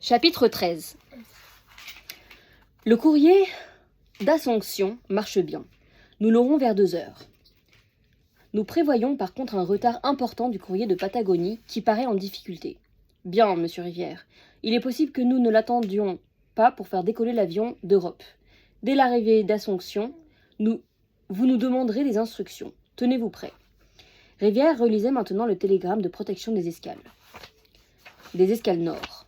Chapitre 13. Le courrier d'Assomption marche bien. Nous l'aurons vers 2 heures. Nous prévoyons par contre un retard important du courrier de Patagonie qui paraît en difficulté. Bien, monsieur Rivière. Il est possible que nous ne l'attendions pas pour faire décoller l'avion d'Europe. Dès l'arrivée d'Assomption, vous nous demanderez des instructions. Tenez-vous prêts. Rivière relisait maintenant le télégramme de protection des escales. Des escales nord.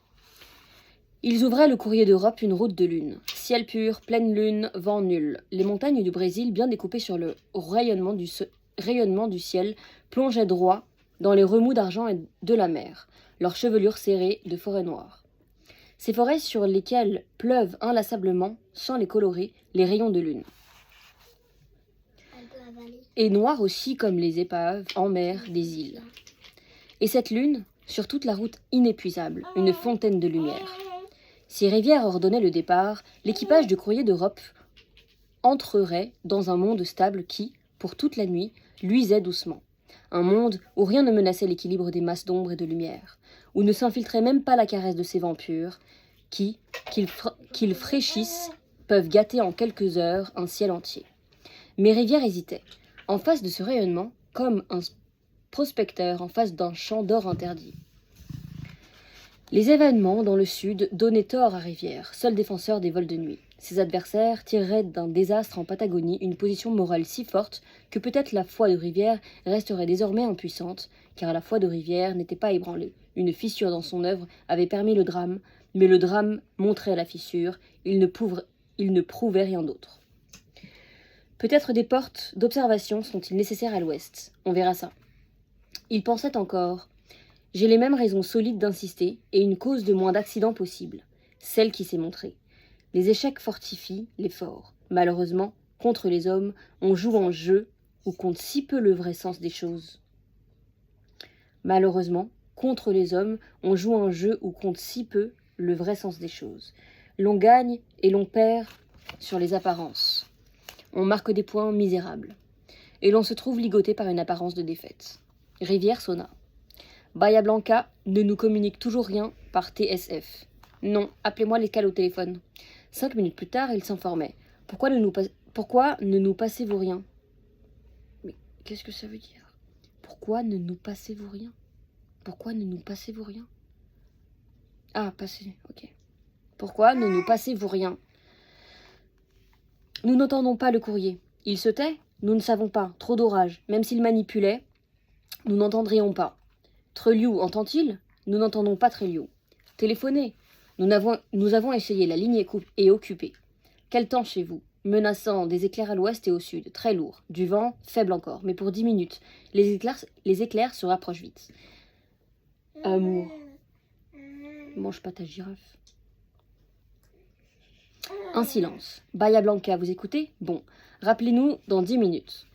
Ils ouvraient le courrier d'Europe une route de lune. Ciel pur, pleine lune, vent nul. Les montagnes du Brésil, bien découpées sur le rayonnement du ciel, plongeaient droit dans les remous d'argent et de la mer, leurs chevelures serrées de forêts noires. Ces forêts sur lesquelles pleuvent inlassablement, sans les colorer, les rayons de lune. Et noires aussi comme les épaves en mer des îles. Et cette lune, sur toute la route inépuisable, une fontaine de lumière. Si Rivière ordonnait le départ, l'équipage du courrier d'Europe entrerait dans un monde stable qui, pour toute la nuit, luisait doucement. Un monde où rien ne menaçait l'équilibre des masses d'ombre et de lumière, où ne s'infiltrait même pas la caresse de ces vents purs, qui, qu'ils fraîchissent, peuvent gâter en quelques heures un ciel entier. Mais Rivière hésitait, en face de ce rayonnement, comme un prospecteur en face d'un champ d'or interdit. Les événements dans le sud donnaient tort à Rivière, seul défenseur des vols de nuit. Ses adversaires tireraient d'un désastre en Patagonie une position morale si forte que peut-être la foi de Rivière resterait désormais impuissante, car la foi de Rivière n'était pas ébranlée. Une fissure dans son œuvre avait permis le drame, mais le drame montrait la fissure, il ne prouvait rien d'autre. Peut-être des portes d'observation sont-ils nécessaires à l'ouest, on verra ça. Il pensait encore. J'ai les mêmes raisons solides d'insister et une cause de moins d'accidents possible, celle qui s'est montrée. Les échecs fortifient les forts. Malheureusement, contre les hommes, on joue en jeu où compte si peu le vrai sens des choses. Malheureusement, contre les hommes, on joue un jeu où compte si peu le vrai sens des choses. L'on gagne et l'on perd sur les apparences. On marque des points misérables. Et l'on se trouve ligoté par une apparence de défaite. Rivière sonna. Bahia Blanca ne nous communique toujours rien par TSF. Non, appelez-moi l'escale au téléphone. 5 minutes plus tard, il s'informait. Pourquoi ne nous passez-vous rien? Mais qu'est-ce que ça veut dire? Pourquoi ne nous passez-vous rien? Pourquoi ne nous passez-vous rien? Ah, passez, ok. Pourquoi ne nous passez-vous rien? Nous n'entendons pas le courrier. Il se tait? Nous ne savons pas. Trop d'orage. Même s'il manipulait, nous n'entendrions pas. Treliou entend-il? Nous n'entendons pas Treliou. Téléphonez. Nous avons essayé, la ligne est occupée. Quel temps chez vous? Menaçant, des éclairs à l'ouest et au sud, très lourd. Du vent, faible encore, mais pour 10 minutes. Les éclairs se rapprochent vite. Amour. Mange pas ta girafe. Un silence. Bahia Blanca, vous écoutez? Bon, rappelez-nous dans 10 minutes.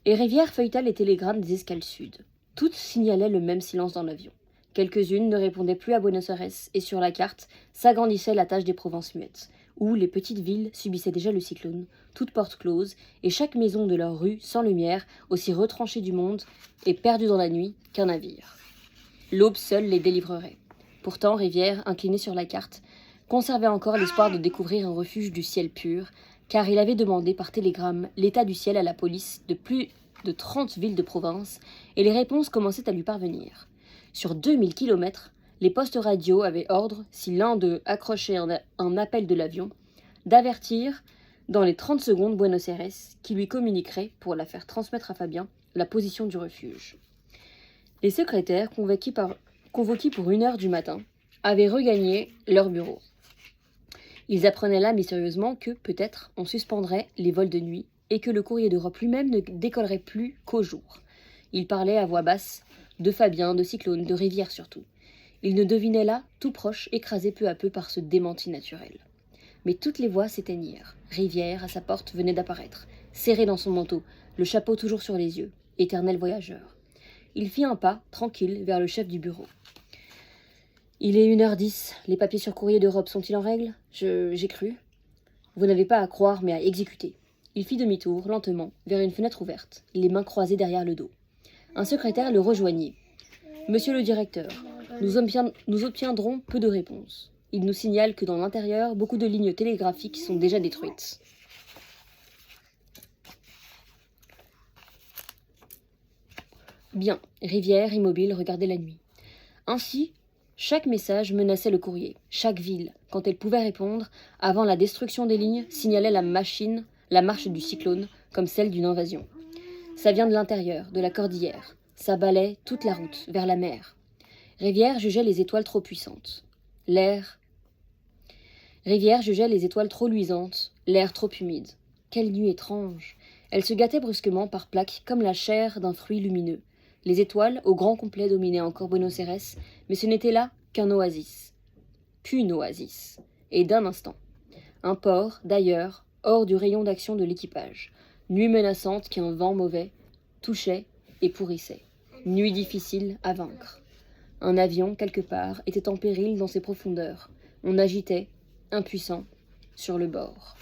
Et Rivière feuilleta les télégrammes des escales sud. Toutes signalaient le même silence dans l'avion. Quelques-unes ne répondaient plus à Buenos Aires, et sur la carte s'agrandissait la tache des Provinces muettes, où les petites villes subissaient déjà le cyclone, toutes portes closes, et chaque maison de leur rue sans lumière, aussi retranchée du monde et perdue dans la nuit qu'un navire. L'aube seule les délivrerait. Pourtant, Rivière, incliné sur la carte, conservait encore l'espoir de découvrir un refuge du ciel pur, car il avait demandé par télégramme l'état du ciel à la police de plus de 30 villes de province, et les réponses commençaient à lui parvenir. Sur 2000 kilomètres, les postes radio avaient ordre, si l'un d'eux accrochait un appel de l'avion, d'avertir dans les 30 secondes Buenos Aires, qui lui communiquerait, pour la faire transmettre à Fabien, la position du refuge. Les secrétaires, convoqués pour 1h du matin, avaient regagné leur bureau. Ils apprenaient là mystérieusement que, peut-être, on suspendrait les vols de nuit et que le courrier d'Europe lui-même ne décollerait plus qu'au jour. Ils parlaient à voix basse de Fabien, de Cyclone, de Rivière surtout. Ils ne devinaient là, tout proche, écrasé peu à peu par ce démenti naturel. Mais toutes les voix s'éteignirent. Rivière, à sa porte, venait d'apparaître, serré dans son manteau, le chapeau toujours sur les yeux, éternel voyageur. Il fit un pas, tranquille, vers le chef du bureau. Il est 1h10. Les papiers sur courrier d'Europe sont-ils en règle? J'ai cru. Vous n'avez pas à croire, mais à exécuter. Il fit demi-tour, lentement, vers une fenêtre ouverte, les mains croisées derrière le dos. Un secrétaire le rejoignit. « Monsieur le directeur, nous obtiendrons peu de réponses. Il nous signale que dans l'intérieur, beaucoup de lignes télégraphiques sont déjà détruites. Bien, Rivière, immobile, regardait la nuit. Ainsi, chaque message menaçait le courrier. Chaque ville, quand elle pouvait répondre, avant la destruction des lignes, signalait la marche du cyclone, comme celle d'une invasion. Ça vient de l'intérieur, de la cordillère. Ça balaie toute la route, vers la mer. Rivière jugeait les étoiles trop puissantes. Rivière jugeait les étoiles trop luisantes, l'air trop humide. Quelle nuit étrange! Elle se gâtait brusquement par plaques comme la chair d'un fruit lumineux. Les étoiles, au grand complet, dominaient encore Buenos Aires, mais ce n'était là qu'un oasis. Qu'une oasis. Et d'un instant. Un port, d'ailleurs, hors du rayon d'action de l'équipage. Nuit menaçante qu'un vent mauvais touchait et pourrissait. Nuit difficile à vaincre. Un avion, quelque part, était en péril dans ses profondeurs. On agitait, impuissant, sur le bord.